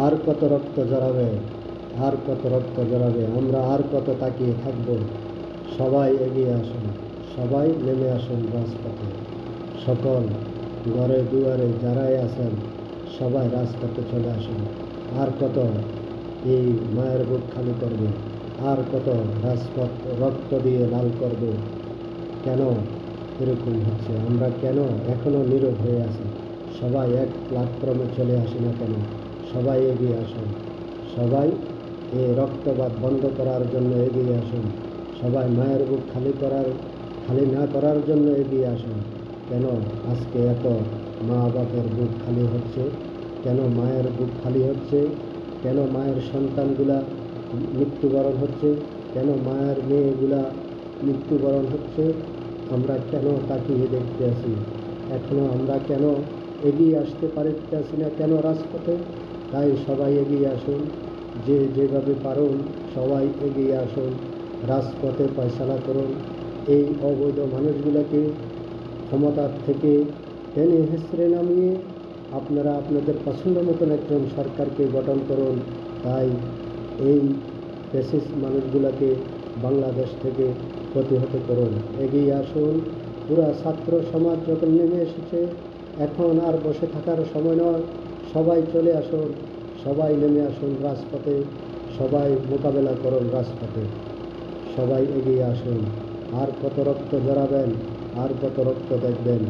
আর কত রক্ত জড়াবে, আর কত রক্ত জড়াবে, আমরা আর কত তাকিয়ে থাকব? সবাই এগিয়ে আসুন, সবাই নেমে আসুন রাজপথে। সকল ঘরে দুয়ারে যারাই আছেন সবাই রাজপথে চলে আসুন। আর কত এই মায়ের বুক খালি করবে, আর কত রাজপথ রক্ত দিয়ে লাল করবে? কেন এরকম হচ্ছে? আমরা কেন এখনও নীরব হয়ে আছি? সবাই এক প্ল্যাটফর্মে চলে আসি না কেন? সবাই এগিয়ে আসুন, সবাই এই রক্তপাত বন্ধ করার জন্য এগিয়ে আসুন। সবাই মায়ের বুক খালি না করার জন্য এগিয়ে আসুন। কেন আজকে এত মা বাপের বুক খালি হচ্ছে? কেন মায়ের বুক খালি হচ্ছে? কেন মায়ের সন্তানগুলা মৃত্যুবরণ হচ্ছে? কেন মায়ের মেয়েগুলা মৃত্যুবরণ হচ্ছে? আমরা কেন তাকিয়ে দেখতে আছি? এখনও আমরা কেন এগিয়ে আসতে পারতেছি না কেন রাজপথে? তাই সবাই এগিয়ে আসুন, যে যেভাবে পারুন সবাই এগিয়ে আসুন, রাজপথে ফয়সালা করুন। এই অবৈধ মানুষগুলোকে ক্ষমতার থেকে টেনে হেঁচড়ে নামিয়ে আপনারা আপনাদের পছন্দ মতন একজন সরকারকে গঠন করুন। তাই এই ফ্যাসিস্ট মানুষগুলোকে বাংলাদেশ থেকে প্রতিহত করুন। এগিয়ে আসুন। পুরা ছাত্র সমাজ যখন নেমে এসেছে, এখন আর বসে থাকার সময় নয়। সবাই চলে আসুন, সবাই নেমে আসুন রাজপথে, সবাই মোকাবেলা করুন রাজপথে, সবাই এগিয়ে আসুন। আর কত রক্ত জড়াবেন, আর কত রক্ত দেখবেন?